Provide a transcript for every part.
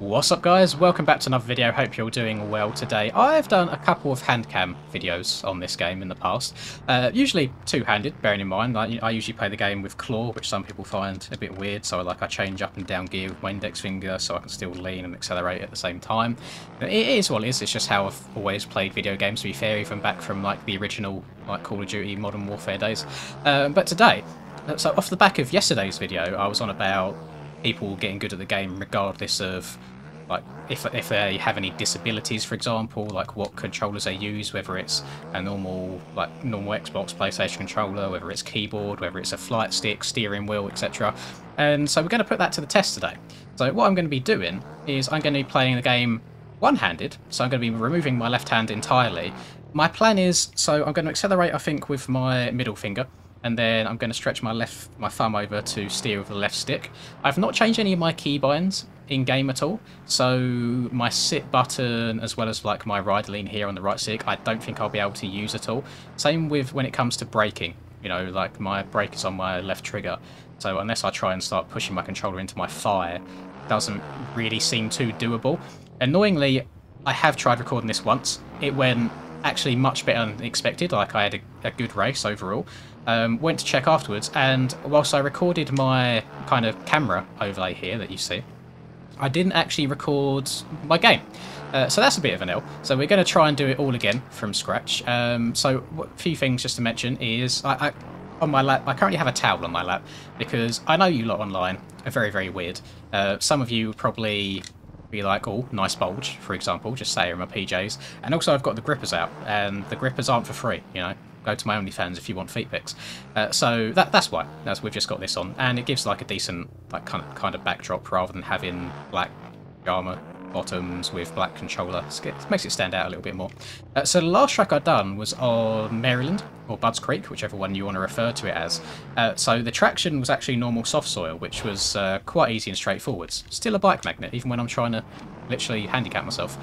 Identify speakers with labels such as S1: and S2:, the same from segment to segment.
S1: What's up guys, welcome back to another video, hope you're doing well today. I've done a couple of hand cam videos on this game in the past, usually two-handed, bearing in mind I usually play the game with claw, which some people find a bit weird, so I change up and down gear with my index finger so I can still lean and accelerate at the same time. It is what it is, it's just how I've always played video games, to be fair, even back from the original Call of Duty Modern Warfare days. But today, so off the back of yesterday's video, I was on about people getting good at the game regardless of if they have any disabilities, for example, like what controllers they use, whether it's a normal Xbox, PlayStation controller, whether it's keyboard, whether it's a flight stick, steering wheel, etc. And so we're going to put that to the test today. So what I'm going to be doing is I'm going to be playing the game one-handed, so I'm going to be removing my left hand entirely. My plan is, so I'm going to accelerate, I think, with my middle finger, and then I'm going to stretch my thumb over to steer with the left stick. I've not changed any of my keybinds in game at all, so my sit button as well as my ride lean here on the right stick I don't think I'll be able to use at all. Same with when it comes to braking, my brake is on my left trigger, so unless I try and start pushing my controller into my thigh, it doesn't really seem too doable. Annoyingly, I have tried recording this once. It went actually much better than expected, I had a good race overall. Went to check afterwards, and whilst I recorded my kind of camera overlay here that you see, I didn't actually record my game. So that's a bit of an L. So we're going to try and do it all again from scratch. So a few things just to mention is on my lap, I currently have a towel on my lap because I know you lot online are very, very weird. Some of you would probably be like, oh, nice bulge, for example, just say in my PJs. And also I've got the grippers out, and the grippers aren't for free, Go to my OnlyFans if you want feet pics. So that's why. We've just got this on, and it gives a decent kind of backdrop rather than having black pajama bottoms with black controller. It makes it stand out a little bit more. So the last track I'd done was on Maryland, or Budds Creek, whichever one you want to refer to it as. So the traction was actually normal soft soil, which was quite easy and straightforward. Still a bike magnet, even when I'm trying to literally handicap myself.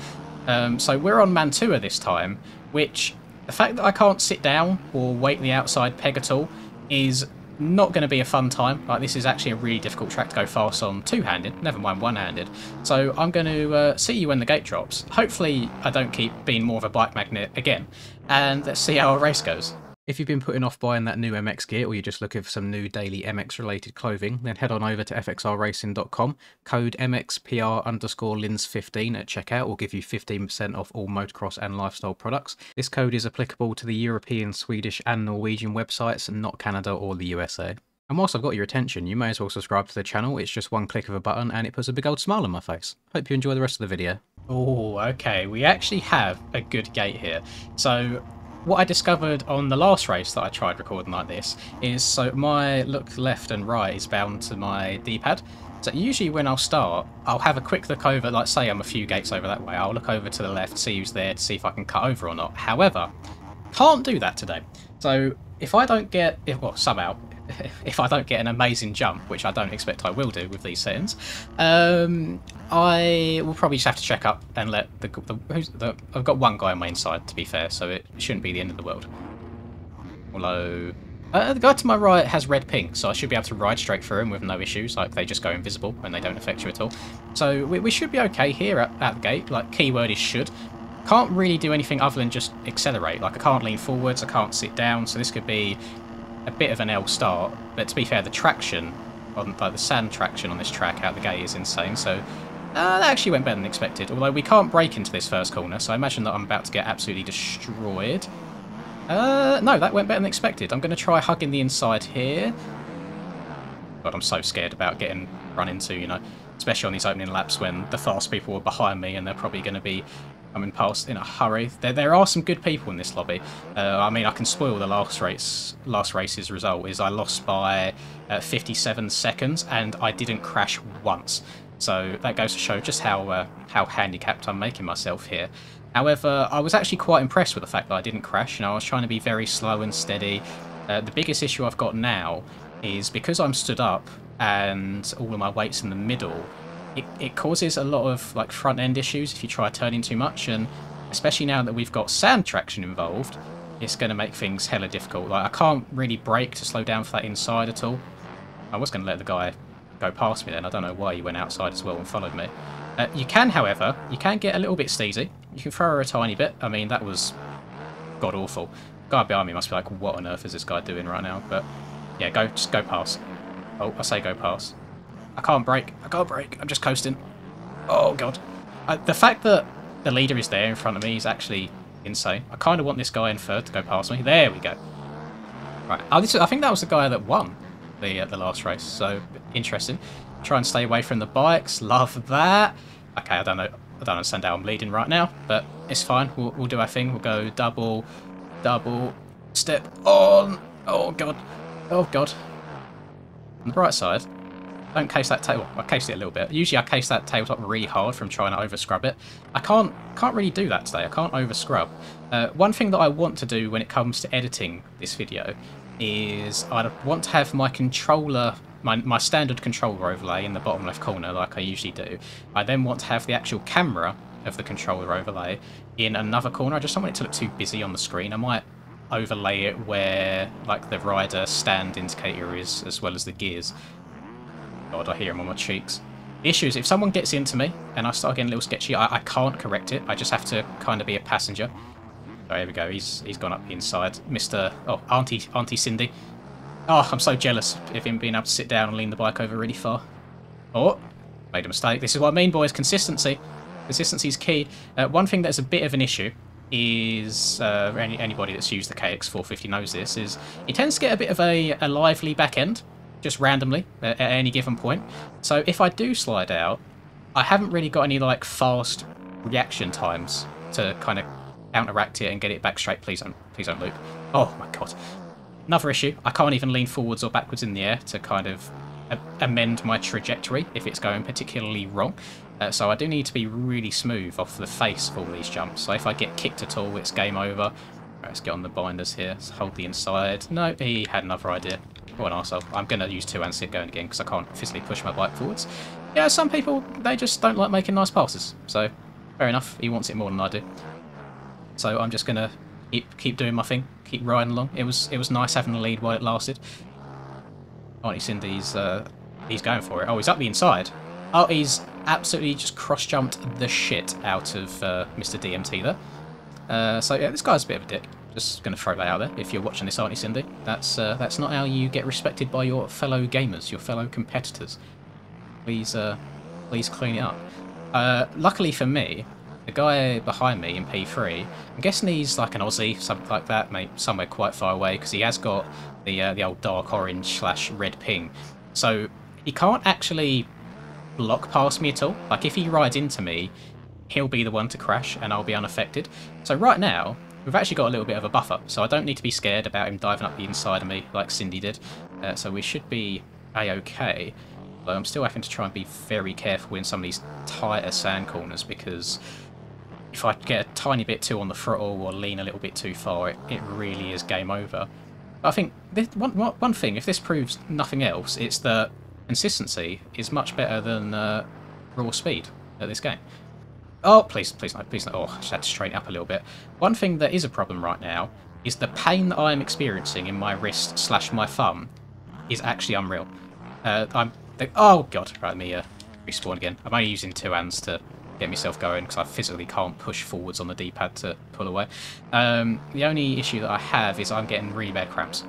S1: So we're on Mantua this time, which the fact that I can't sit down or wait the outside peg at all is not going to be a fun time. This is actually a really difficult track to go fast on two-handed, never mind one-handed. So I'm going to see you when the gate drops. Hopefully I don't keep being more of a bike magnet again, and let's see how our race goes. If you've been putting off buying that new MX gear, or you're just looking for some new daily MX related clothing, then head on over to fxrracing.com. Code MXPR_Lins15 at checkout will give you 15% off all motocross and lifestyle products. This code is applicable to the European, Swedish and Norwegian websites, and not Canada or the USA. And whilst I've got your attention, you may as well subscribe to the channel. It's just one click of a button and it puts a big old smile on my face. Hope you enjoy the rest of the video. Oh, okay, we actually have a good gate here. So what I discovered on the last race that I tried recording like this is, so my look left and right is bound to my D-pad. So usually when I'll start, I'll have a quick look over, say I'm a few gates over that way, I'll look over to the left, see who's there to see if I can cut over or not. However, can't do that today. So if I don't get, somehow, if I don't get an amazing jump, which I don't expect I will do with these settings, I will probably just have to check up and let I've got one guy on my inside, to be fair, so it shouldn't be the end of the world. Although the guy to my right has red ping, so I should be able to ride straight through him with no issues. They just go invisible and they don't affect you at all. So we should be okay here at the gate. Keyword is should. Can't really do anything other than just accelerate. I can't lean forwards, I can't sit down, so this could be a bit of an L start, but to be fair, the traction on the sand traction on this track out the gate is insane. So that actually went better than expected. Although we can't break into this first corner, so I imagine that I'm about to get absolutely destroyed. No, that went better than expected. I'm going to try hugging the inside here. God, I'm so scared about getting run into, especially on these opening laps when the fast people are behind me and they're probably going to be coming past in a hurry. There are some good people in this lobby. I can spoil the last race's result. Is I lost by 57 seconds and I didn't crash once. So that goes to show just how handicapped I'm making myself here. However, I was actually quite impressed with the fact that I didn't crash. I was trying to be very slow and steady. The biggest issue I've got now is because I'm stood up and all of my weight's in the middle, it causes a lot of front end issues if you try turning too much, and especially now that we've got sand traction involved, it's going to make things hella difficult. I can't really brake to slow down for that inside at all. I was going to let the guy go past me then. I don't know why he went outside as well and followed me. You can, however, you can get a little bit steezy. You can throw her a tiny bit. I mean, that was god awful. Guy behind me must be like, what on earth is this guy doing right now? But yeah, just go past. Oh, I say go past. I can't brake. I'm just coasting. Oh god. The fact that the leader is there in front of me is actually insane. I kind of want this guy in third to go past me. There we go. Right. Oh, I think that was the guy that won the last race. So interesting. Try and stay away from the bikes. Love that. Okay, I don't know. I don't understand how I'm leading right now, but it's fine. We'll do our thing. We'll go double, step on. Oh god. Oh god. On the bright side, don't case that tail. I cased it a little bit. Usually I case that tabletop really hard from trying to over scrub it. I can't really do that today. I can't over scrub. One thing that I want to do when it comes to editing this video is I want to have my controller, my standard controller overlay in the bottom left corner like I usually do. I then want to have the actual camera of the controller overlay in another corner. I just don't want it to look too busy on the screen. I might overlay it where like the rider stand indicator is, as well as the gears. God, I hear him on my cheeks. The issue is if someone gets into me and I start getting a little sketchy, I can't correct it. I just have to kind of be a passenger. Oh, here we go. He's gone up the inside. Mr. Oh, Auntie Cindy. Oh, I'm so jealous of him being able to sit down and lean the bike over really far. Oh, made a mistake. This is what I mean, boys. Consistency. Consistency is key. One thing that's a bit of an issue is, anybody that's used the KX450 knows this, is it tends to get a bit of a lively back end, just randomly, at any given point. So if I do slide out, I haven't really got any like fast reaction times to kind of counteract it and get it back straight. Please don't loop. Oh my god. Another issue, I can't even lean forwards or backwards in the air to kind of amend my trajectory if it's going particularly wrong. So I do need to be really smooth off the face for all these jumps. So if I get kicked at all, it's game over. Right, let's get on the binders here. Let's hold the inside. No, he had another idea. What an arsehole. I'm going to use two and sit going again because I can't physically push my bike forwards. Yeah, some people, they just don't like making nice passes. So, fair enough. He wants it more than I do. So I'm just going to keep doing my thing. Keep riding along. It was nice having the lead while it lasted. Auntie Cindy's he's going for it. Oh, he's up the inside. Oh, he's absolutely just cross-jumped the shit out of Mr. DMT there. So yeah, this guy's a bit of a dick. Just going to throw that out there. If you're watching this, Auntie Cindy, that's not how you get respected by your fellow gamers, your fellow competitors. Please clean it up. Luckily for me, the guy behind me in P3, I'm guessing he's like an Aussie, something like that, maybe somewhere quite far away, because he has got the old dark orange / red ping. So he can't actually block past me at all. Like if he rides into me, he'll be the one to crash and I'll be unaffected. So right now, we've actually got a little bit of a buffer, so I don't need to be scared about him diving up the inside of me like Cindy did. So we should be a-okay. But I'm still having to try and be very careful in some of these tighter sand corners, because if I get a tiny bit too on the throttle or lean a little bit too far, it really is game over. But I think one thing, if this proves nothing else, it's that consistency is much better than raw speed at this game. Oh, please no. Oh, I just had to straighten up a little bit. One thing that is a problem right now is the pain that I'm experiencing in my wrist / my thumb is actually unreal. Oh god, right, let me respawn again. I'm only using two hands to get myself going because I physically can't push forwards on the D-pad to pull away. The only issue that I have is I'm getting really bad cramps.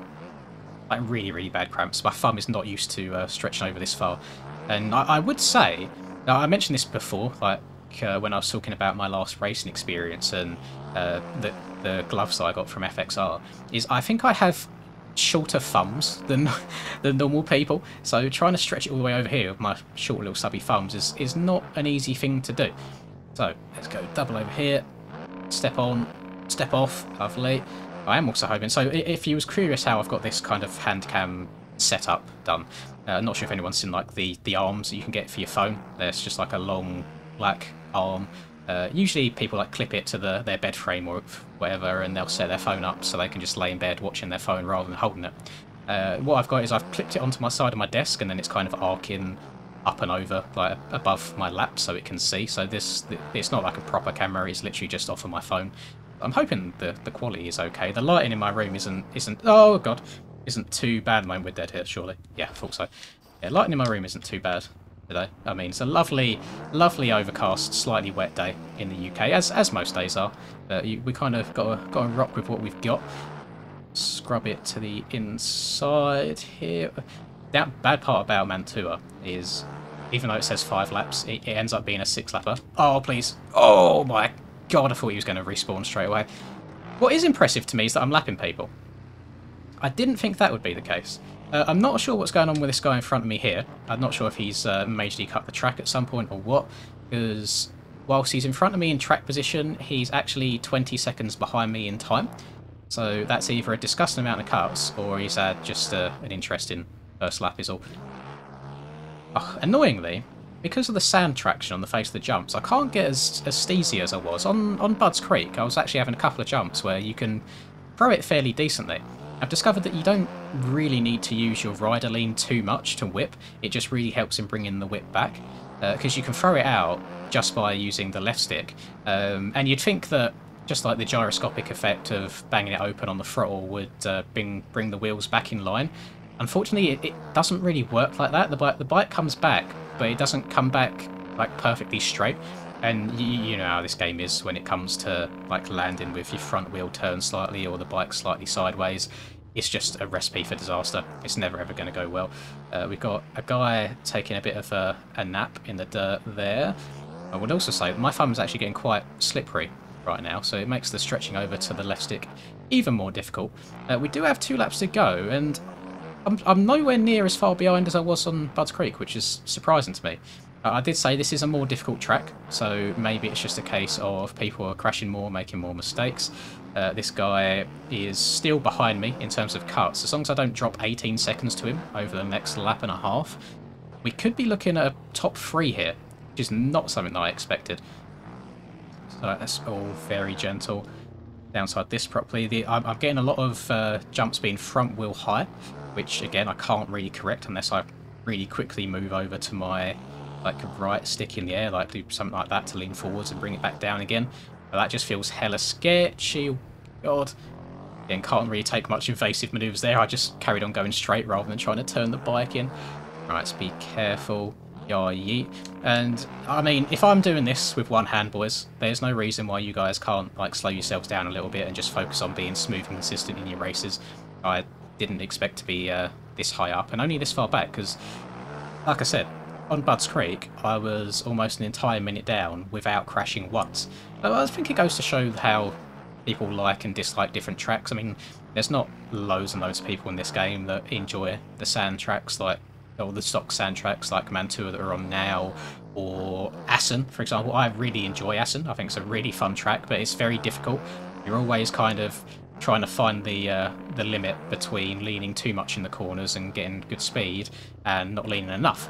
S1: Like really bad cramps. My thumb is not used to stretching over this far. And I would say, now I mentioned this before, like when I was talking about my last racing experience and the gloves that I got from FXR, is I think I have shorter thumbs than normal people, so trying to stretch it all the way over here with my short little stubby thumbs is not an easy thing to do. So let's go double over here, step on, step off, lovely. I am also hoping, so if you was curious how I've got this kind of hand cam setup done, I'm not sure if anyone's seen like the arms that you can get for your phone. There's just like a long black arm. Usually people like clip it to their bed frame or whatever, and they'll set their phone up so they can just lay in bed watching their phone rather than holding it. What I've got is I've clipped it onto my side of my desk, and then it's kind of arcing up and over, like above my lap, so it can see. So it's not like a proper camera; it's literally just off of my phone. I'm hoping the quality is okay. The lighting in my room isn't oh god, isn't too bad. We're dead here, surely. Yeah, I thought so. Yeah, lighting in my room isn't too bad. today. I mean, it's a lovely, lovely overcast, slightly wet day in the UK, as most days are. But we kind of got to rock with what we've got. Scrub it to the inside here. That bad part about Mantua is, even though it says 5 laps, it ends up being a 6-lapper. Oh, please. Oh, my God. I thought he was going to respawn straight away. What is impressive to me is that I'm lapping people. I didn't think that would be the case. I'm not sure what's going on with this guy in front of me here. I'm not sure if he's majorly cut the track at some point or what, because whilst he's in front of me in track position, he's actually 20 seconds behind me in time. So that's either a disgusting amount of cuts, or he's had just an interesting first lap is all. Oh, annoyingly, because of the sand traction on the face of the jumps, I can't get as steezy as I was. On Budds Creek, I was actually having a couple of jumps where you can throw it fairly decently. I've discovered that you don't really need to use your rider lean too much to whip. It just really helps in bringing the whip back, because you can throw it out just by using the left stick. And you'd think that just like the gyroscopic effect of banging it open on the throttle would bring the wheels back in line. Unfortunately, it doesn't really work like that. The bike comes back, but it doesn't come back like perfectly straight. And you know how this game is when it comes to like landing with your front wheel turned slightly or the bike slightly sideways. It's just a recipe for disaster. It's never ever going to go well. We've got a guy taking a bit of a nap in the dirt there. I would also say that my thumb is actually getting quite slippery right now, so it makes the stretching over to the left stick even more difficult. We do have 2 laps to go, and I'm nowhere near as far behind as I was on Budds Creek, which is surprising to me. I did say this is a more difficult track, so maybe it's just a case of people are crashing more, making more mistakes. This guy is still behind me in terms of cuts. As long as I don't drop 18 seconds to him over the next lap and a half, we could be looking at a top 3 here, which is not something that I expected. So that's all very gentle. Downside this properly. I'm getting a lot of jumps being front wheel high, which again I can't really correct unless I really quickly move over to my right stick in the air, like do something like that to lean forwards and bring it back down again. But that just feels hella sketchy. Oh, God. Again, can't really take much invasive manoeuvres there. I just carried on going straight rather than trying to turn the bike in. Right, let's be careful. Yeah, yeet. And I mean, if I'm doing this with one hand, boys, there's no reason why you guys can't like slow yourselves down a little bit and just focus on being smooth and consistent in your races. I didn't expect to be this high up and only this far back, because like I said, on Budds Creek, I was almost an entire minute down without crashing once. But I think it goes to show how people like and dislike different tracks. I mean, there's not loads and loads of people in this game that enjoy the sand tracks, like, or the stock sand tracks like Mantua that are on now, or Assen, for example. I really enjoy Assen. I think it's a really fun track, but it's very difficult. You're always kind of trying to find the limit between leaning too much in the corners and getting good speed and not leaning enough.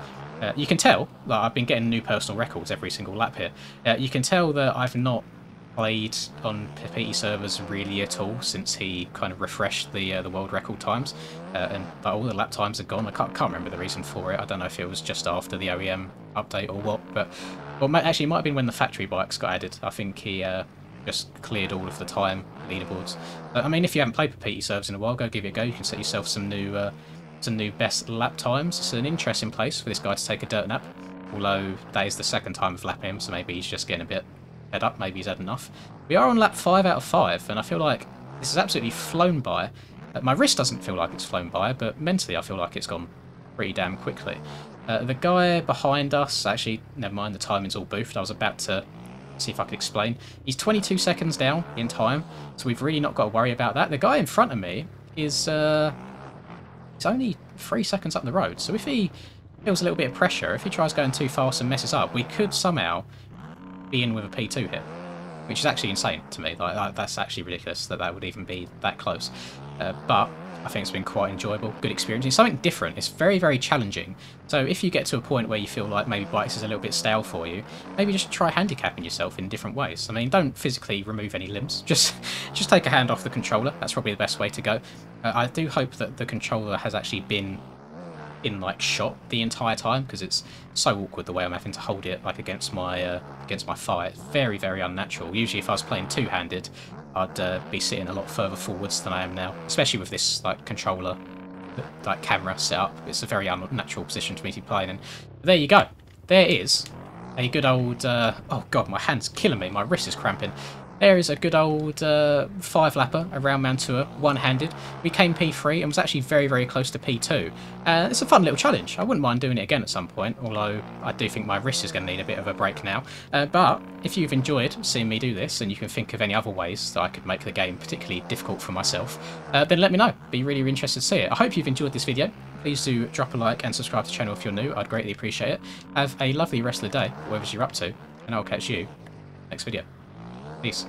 S1: You can tell that I've been getting new personal records every single lap here. You can tell that I've not played on PT servers really at all since he kind of refreshed the world record times, and all the lap times are gone. I can't remember the reason for it. I don't know if it was just after the OEM update or what, but actually it might have been when the factory bikes got added. I think he just cleared all of the time leaderboards. I mean, if you haven't played for PT servers in a while, go give it a go. You can set yourself some new best lap times. It's an interesting place for this guy to take a dirt nap, although that is the second time I've lapped him, so maybe he's just getting a bit fed up, maybe he's had enough. We are on lap 5 out of 5, and I feel like this has absolutely flown by. My wrist doesn't feel like it's flown by, but mentally I feel like it's gone pretty damn quickly. The guy behind us, actually, never mind, the timing's all boofed. I was about to see if I could explain. He's 22 seconds down in time, so we've really not got to worry about that. The guy in front of me is it's only 3 seconds up the road, so if he feels a little bit of pressure, if he tries going too fast and messes up, we could somehow be in with a P2 here, which is actually insane to me. Like that's actually ridiculous that would even be that close. But I think it's been quite enjoyable, good experience. It's something different. It's very, very challenging. So if you get to a point where you feel like maybe bikes is a little bit stale for you, maybe just try handicapping yourself in different ways. I mean, don't physically remove any limbs. Just take a hand off the controller. That's probably the best way to go. I do hope that the controller has actually been in like shot the entire time, because it's so awkward the way I'm having to hold it like against my thigh. It's very, very unnatural. Usually if I was playing two-handed, I'd be sitting a lot further forwards than I am now, especially with this like controller, like camera set up. It's a very unnatural position to me to be playing in. But there you go. there is a good old... oh god, my hand's killing me, my wrist is cramping. There is a good old 5-lapper around Mantua, one-handed. We came P3 and was actually very, very close to P2. It's a fun little challenge. I wouldn't mind doing it again at some point, although I do think my wrist is going to need a bit of a break now. But if you've enjoyed seeing me do this and you can think of any other ways that I could make the game particularly difficult for myself, then let me know. Be really interested to see it. I hope you've enjoyed this video. Please do drop a like and subscribe to the channel if you're new. I'd greatly appreciate it. Have a lovely rest of the day, whatever you're up to, and I'll catch you next video. Peace.